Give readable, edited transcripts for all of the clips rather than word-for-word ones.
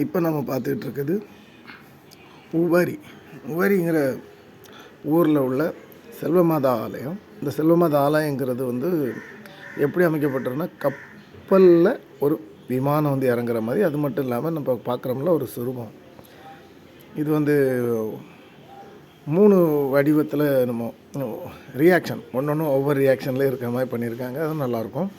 இப்போ நம்ம பார்த்துக்கிட்டு இருக்குது உவரிங்கிற ஊரில் உள்ள செல்வமாதா ஆலயம். இந்த செல்வமாதா ஆலயங்கிறது எப்படி அமைக்கப்பட்டிருன்னா, கப்பலில் ஒரு விமானம் இறங்குற மாதிரி. அது மட்டும் இல்லாமல் நம்ம பார்க்குறோம்ல ஒரு சுரூபம். இது 3 வடிவத்தில் நம்ம ரியாக்ஷன் ஒன்று ஒவ்வொரு ரியாக்ஷனில் இருக்கிற மாதிரி பண்ணியிருக்காங்க. அது நல்லாயிருக்கும்,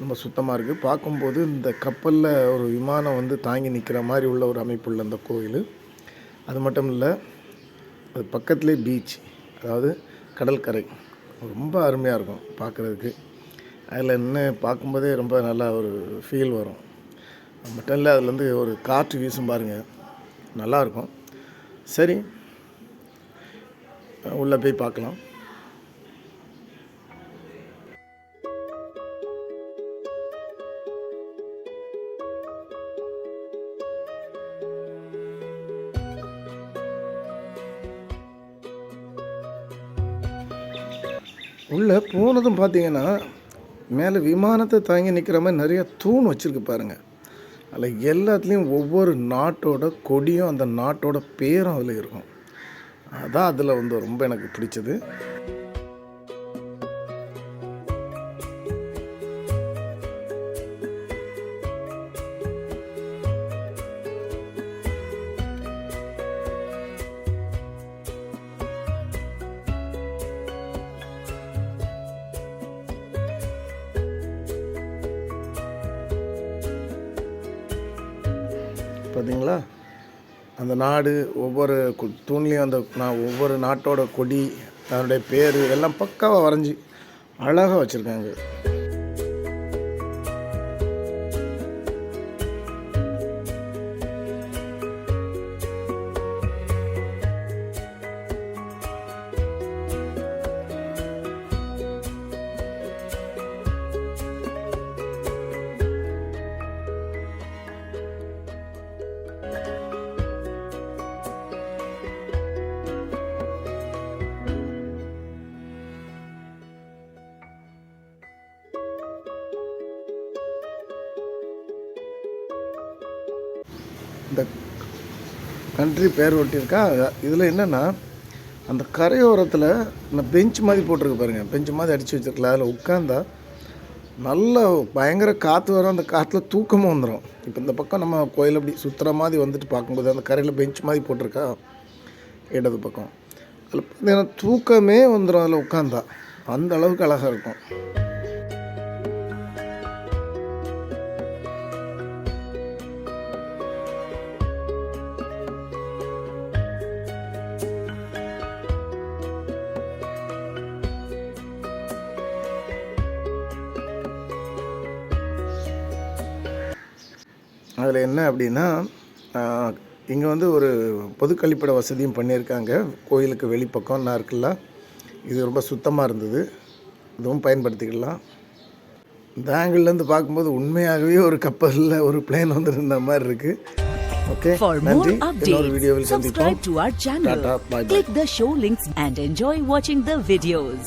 ரொம்ப சுத்தமாக இருக்குது. பார்க்கும்போது இந்த கப்பலில் ஒரு விமானம் தாங்கி நிற்கிற மாதிரி உள்ள ஒரு அமைப்புள்ள அந்த கோயில். அது மட்டும் இல்லை, அது பக்கத்துலேயே பீச், அதாவது கடற்கரை. ரொம்ப அருமையாக இருக்கும் பார்க்குறதுக்கு. அதில் இன்னும் பார்க்கும்போதே ரொம்ப நல்லா ஒரு ஃபீல் வரும். அது மட்டும் இல்லை, அதுலேருந்து ஒரு காற்று வீசும் பாருங்கள், நல்லாயிருக்கும். சரி, உள்ளே போய் பார்க்கலாம். உள்ளே போனதும் பார்த்தீங்கன்னா, மேலே விமானத்தை தாங்கி நிற்கிற மாதிரி நிறைய தூண் வச்சுருக்கு பாருங்கள். அதில் எல்லாத்துலேயும் ஒவ்வொரு நாட்டோட கொடியும் அந்த நாட்டோட பேரும் அதில் இருக்கும். அதான் அதில் ரொம்ப எனக்கு பிடிச்சது. பார்த்தீங்களா, அந்த நாடு ஒவ்வொரு தூண்லேயும் ஒவ்வொரு நாட்டோட கொடி, அதனுடைய பேர் எல்லாம் பக்காவாக வரைஞ்சி அழகாக வச்சுருக்காங்க. இந்த கண்ட்ரி பேர் ஒட்டியிருக்கா. இதில் என்னென்னா, அந்த கரையோரத்தில் இந்த பெஞ்ச் மாதிரி போட்டிருக்கு பாருங்கள், பெஞ்ச் மாதிரி அடித்து வச்சுருக்கல. அதில் உட்காந்தா நல்ல பயங்கர காற்று வரும். அந்த காற்றுல தூக்கமும் வந்துடும். இப்போ இந்த பக்கம் நம்ம கோயில் அப்படி சுற்றுற மாதிரி பார்க்கும்போது அந்த கரையில் பெஞ்ச் மாதிரி போட்டிருக்கா இடது பக்கம். அதில் பார்த்தீங்கன்னா தூக்கமே வந்துடும் அதில் உட்காந்தா. அந்த அளவுக்கு அழகாக இருக்கும். அதில் என்ன அப்படின்னா, இங்கே ஒரு பொது கழிப்பிட வசதியும் பண்ணியிருக்காங்க. கோயிலுக்கு வெளிப்பக்கம் இருக்குல்ல, இது ரொம்ப சுத்தமாக இருந்தது. இதுவும் பயன்படுத்திக்கலாம். இந்த ஆங்கிள்லேருந்து பார்க்கும்போது உண்மையாகவே ஒரு கப்பலில் ஒரு பிளேன் இருந்த மாதிரி இருக்குது. ஓகே, நன்றி. இன்னொரு வீடியோவில் சந்திப்போம். Subscribe to our channel. Tata, bye bye. Click the show links and enjoy watching the videos.